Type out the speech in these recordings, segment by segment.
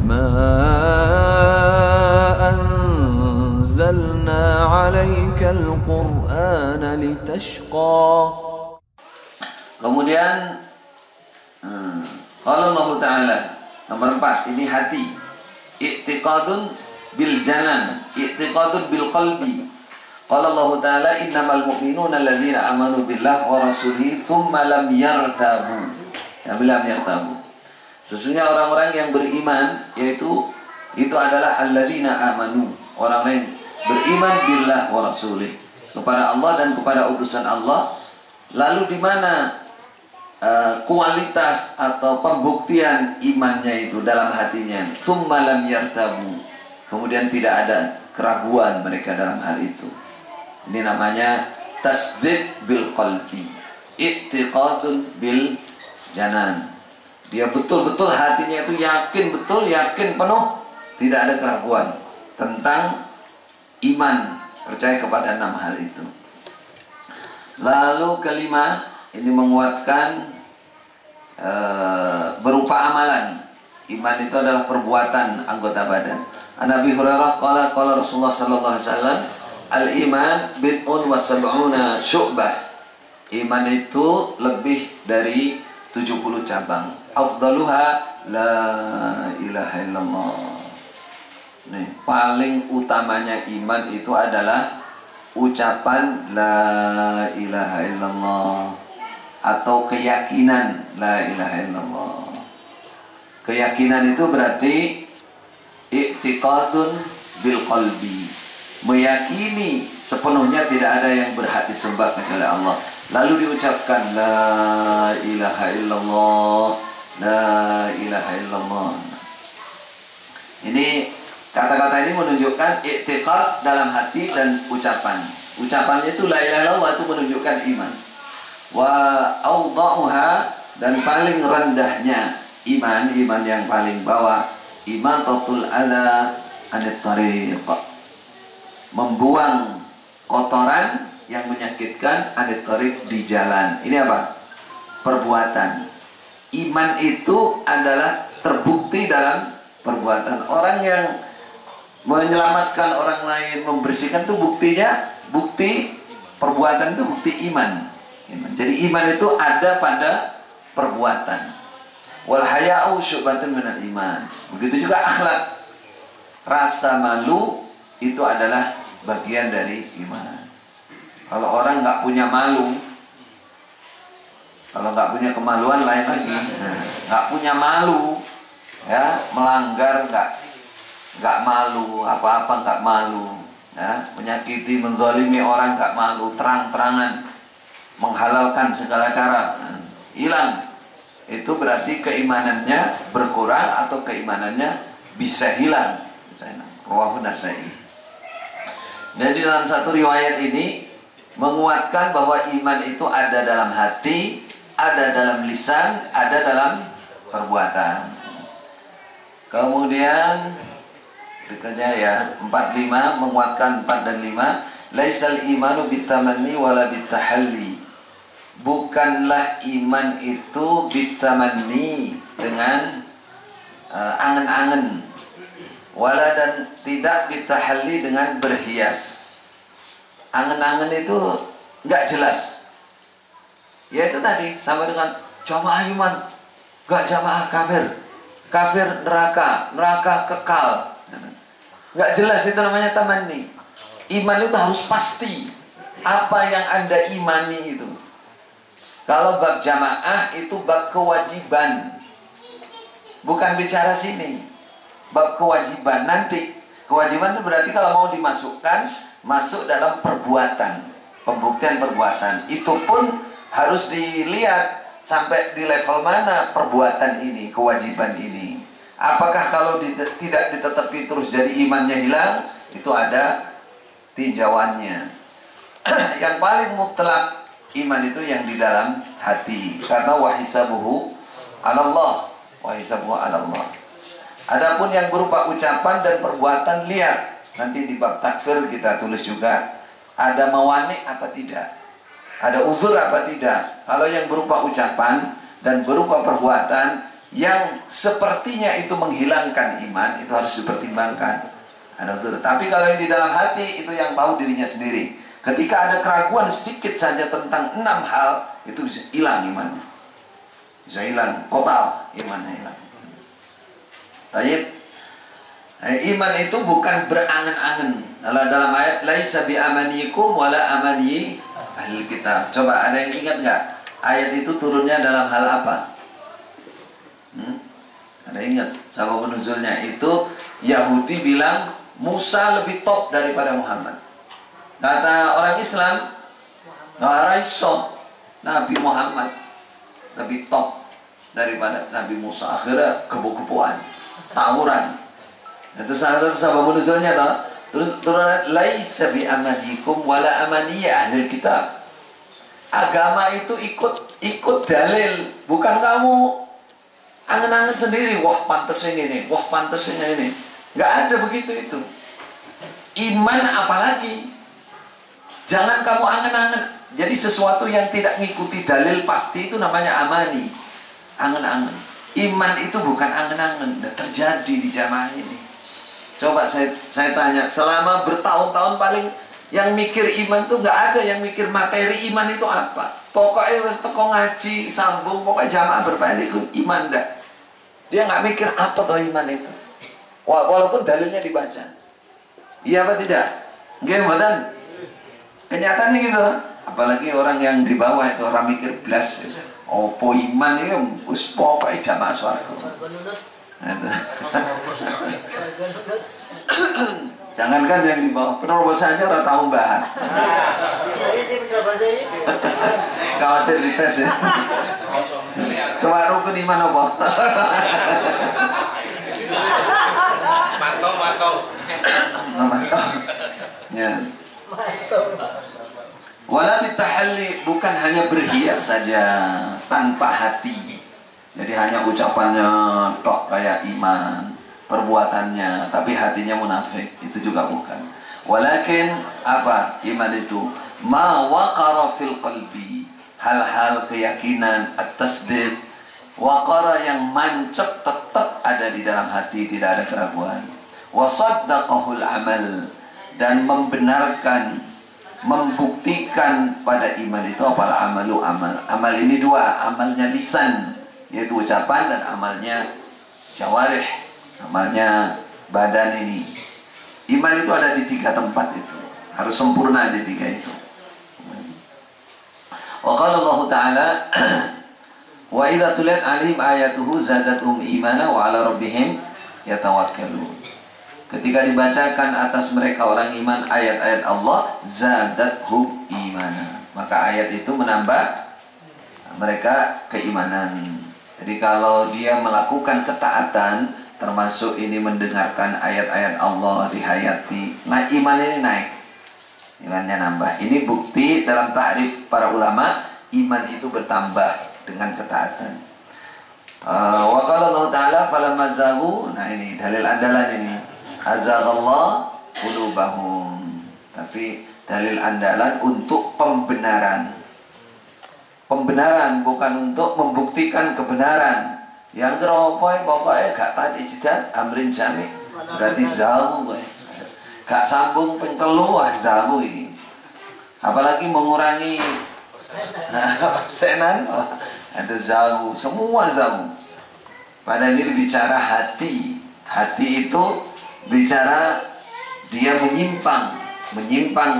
ما أنزلنا عليك القرآن لتشقى. Kemudian kalau Allah Ta'ala nomor 4 ini hati, i'tiqadun bil janan, i'tiqadun bil qalbi. Qala Allah Ta'ala innamal mu'minuna alladzina amanu billah wa rasulihi thumma lam yartabu. Lam yartabu. Sesungguhnya orang-orang yang beriman, yaitu itu adalah alladzina amanu, orang-orang yang beriman billah wa rasulih, kepada Allah dan kepada utusan Allah. Lalu di mana kualitas atau pembuktian imannya itu dalam hatinya? Tsumma lam yartabu, kemudian tidak ada keraguan mereka dalam hal itu. Ini namanya tasdiq bil qalbi, i'tiqadun bil janan. Dia betul-betul hatinya itu yakin betul, yakin penuh, tidak ada keraguan tentang iman, percaya kepada 6 hal itu. Lalu kelima, ini menguatkan berupa amalan. Iman itu adalah perbuatan anggota badan. An Abi Hurairah qala Rasulullah sallallahu alaihi wasallam, al-iman bid'un wa sab'una syu'bah. Iman itu lebih dari 70 cabang. Afdaluha la ilaha illallah. Nih, paling utamanya iman itu adalah ucapan la ilaha illallah atau keyakinan la ilaha illallah. Keyakinan itu berarti i'tiqadun bil qalbi, meyakini sepenuhnya tidak ada yang berhak disembah kecuali Allah. Lalu diucapkan la ilaha illallah, la ilaha illallah. Ini kata-kata ini menunjukkan i'tiqad dalam hati dan ucapan. Ucapannya itu la ilaha illallah, itu menunjukkan iman. Wa awda'uha, dan paling rendahnya iman yang paling bawah, imatatul adza anit tariq, membuang kotoran yang menyakitkan anit tariq, di jalan. Ini apa? Perbuatan. Iman itu adalah terbukti dalam perbuatan. Orang yang menyelamatkan orang lain, membersihkan itu buktinya, bukti perbuatan itu bukti iman. Jadi iman itu ada pada perbuatan. Wal haya'u syu'batun minal iman. Begitu juga akhlak. Rasa malu itu adalah bagian dari iman. Kalau orang nggak punya malu, kalau nggak punya kemaluan lain lagi. Nggak punya malu, ya, melanggar nggak malu, apa-apa nggak malu, ya, menyakiti, menzalimi orang nggak malu, terang-terangan menghalalkan segala cara, hilang. Itu berarti keimanannya berkurang atau keimanannya bisa hilang. Rawahu Nasai. Jadi dalam satu riwayat ini menguatkan bahwa iman itu ada dalam hati, ada dalam lisan, ada dalam perbuatan. Kemudian berikutnya ya 4-5, menguatkan 4 dan 5. Laisal imanu bitamanni wala bitahalli. Bukanlah iman itu bitamanni, dengan angen-angen, wala, dan tidak bitahalli, dengan berhias. Angen-angen itu nggak jelas. Ya itu tadi sama dengan jamaah iman, nggak jamaah kafir, kafir neraka, neraka kekal. Nggak jelas, itu namanya tamanni. Iman itu harus pasti apa yang Anda imani itu. Kalau bab jamaah itu bab kewajiban, bukan bicara sini. Bab kewajiban nanti. Kewajiban itu berarti kalau mau dimasukkan, masuk dalam perbuatan, pembuktian perbuatan. Itu pun harus dilihat sampai di level mana perbuatan ini, kewajiban ini. Apakah kalau tidak ditetapi terus jadi imannya hilang? Itu ada tinjauannya. Yang paling mutlak iman itu yang di dalam hati, karena wahisabuhu 'ala Allah, wahisabuhu 'ala Allah. Adapun yang berupa ucapan dan perbuatan, lihat nanti di bab takfir kita tulis juga, ada mawani apa tidak, ada uzur apa tidak. Kalau yang berupa ucapan dan berupa perbuatan, yang sepertinya itu menghilangkan iman, itu harus dipertimbangkan. Tapi kalau yang di dalam hati itu yang tahu dirinya sendiri. Ketika ada keraguan sedikit saja tentang 6 hal, itu bisa hilang imannya. Bisa hilang, total imannya hilang. Baik. Iman itu bukan berangan-angan. Dalam ayat laisa bi amanikum wala amani ahli kitab. Coba ada yang ingat nggak? Ayat itu turunnya dalam hal apa? Ada ingat? Sabab nuzulnya itu Yahudi bilang Musa lebih top daripada Muhammad. Kata orang Islam, Raiso, Nabi Muhammad lebih top daripada Nabi Musa. Akhirnya kebu-kebuan, tawuran. Itu salah satu sabab nuzulnya toh. Turun laisa bi amanikum wala amani ahli kitab. Agama itu ikut dalil, bukan kamu angen-angen sendiri. Wah pantasnya ini, wah pantasnya ini. Nggak ada begitu itu. Iman apalagi. Jangan kamu angen-angen. Jadi sesuatu yang tidak mengikuti dalil pasti itu namanya amani. Angen-angen. Iman itu bukan angen-angen. Dan terjadi di jamaah ini. Coba saya tanya, selama bertahun-tahun paling yang mikir iman tuh nggak ada yang mikir materi iman itu apa. Pokoknya wes teko ngaji, sambung, pokoknya jamaah berpaling itu iman dah. Dia nggak mikir apa tuh iman itu. Walaupun dalilnya dibaca. Iya apa tidak? Gimana? Kenyataannya gitu. Apalagi orang yang di bawah itu orang mikir blas. Opo iman ini us pokoknya jamaah swarga. Jangankan yang di bawah, penerobos saja udah tahu bahas. Khawatir dites ya. Coba rukun iman apa? Mantau. Ya. Wala bitahalli, bukan hanya berhias saja tanpa hati. Jadi hanya ucapannya tok kayak iman, perbuatannya tapi hatinya munafik, itu juga bukan. Walakin apa iman itu? Ma waqara fil qalbi, hal-hal keyakinan, at-tasdiq, waqara yang mancep tetap ada di dalam hati, tidak ada keraguan. Wa saddaqahul amal, dan membenarkan, membuktikan pada iman itu apalah amalu amal. Amal ini dua, amalnya lisan yaitu ucapan, dan amalnya jawarih, amalnya badan ini. Iman itu ada di 3 tempat itu, harus sempurna di 3 itu. Wa qala Allah Ta'ala wa idza tuliyat 'alaihim ayatuhu zadatuhum imana wa 'ala rabbihim yatawakkalun. Ketika dibacakan atas mereka orang iman ayat-ayat Allah, zadathum imana, maka ayat itu menambah mereka keimanan. Jadi kalau dia melakukan ketaatan, termasuk ini mendengarkan ayat-ayat Allah, dihayati, nah iman ini naik, imannya nambah. Ini bukti dalam ta'rif para ulama, iman itu bertambah dengan ketaatan. Wa qala Allah Ta'ala falamma zaghu, nah ini dalil andalan ini, azaghallah qulubahum. Tapi dalil andalan untuk pembenaran. Pembenaran bukan untuk membuktikan kebenaran. Yang keropoi pokoknya gak tadi jidat amrin jami, berarti zamu gue. Gak sambung pentelu wah zamu ini. Apalagi mengurangi senan, itu zamu, semua zamu. Padahal ini bicara hati. Hati itu bicara dia menyimpang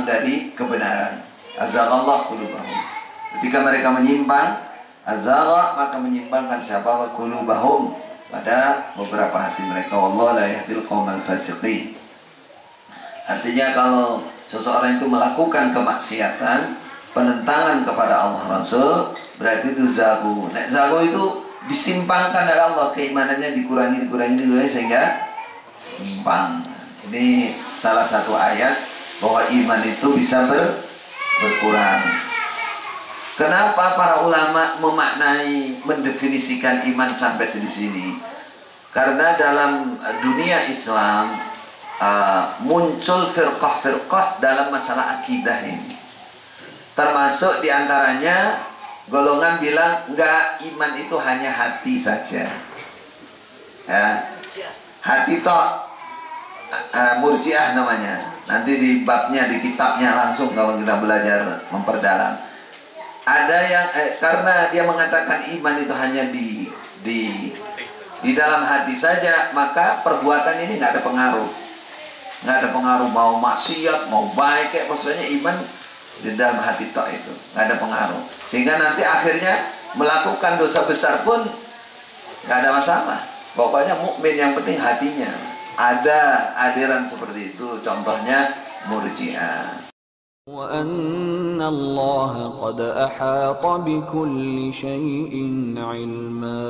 dari kebenaran. Azaghallah qulubahum. Ketika mereka menyimpang, azagha, maka menyimpangkan siapa? Wa qulubahum, pada beberapa hati mereka. Wallahu la yahdil qaumal fasiqin. Artinya kalau seseorang itu melakukan kemaksiatan, penentangan kepada Allah Rasul, berarti itu zagu. Nek zagu itu disimpangkan oleh Allah, keimanannya dikurangi sehingga menyimpang. Ini salah satu ayat bahwa iman itu bisa berkurang. Kenapa para ulama memaknai, mendefinisikan iman sampai di sini? Karena dalam dunia Islam muncul firqah-firqah dalam masalah akidah ini. Termasuk diantaranya golongan bilang enggak, iman itu hanya hati saja. Ya. Hati tok, Murji'ah namanya. Nanti di babnya, di kitabnya langsung kalau kita belajar memperdalam. Ada yang karena dia mengatakan iman itu hanya di dalam hati saja, maka perbuatan ini nggak ada pengaruh. Nggak ada pengaruh mau maksiat, mau baik, kayak maksudnya iman di dalam hati tok itu nggak ada pengaruh. Sehingga nanti akhirnya melakukan dosa besar pun nggak ada masalah. Pokoknya mukmin yang penting hatinya. Ada aliran seperti itu, contohnya Murji'ah. وأن الله قد أحاط بكل شيء علما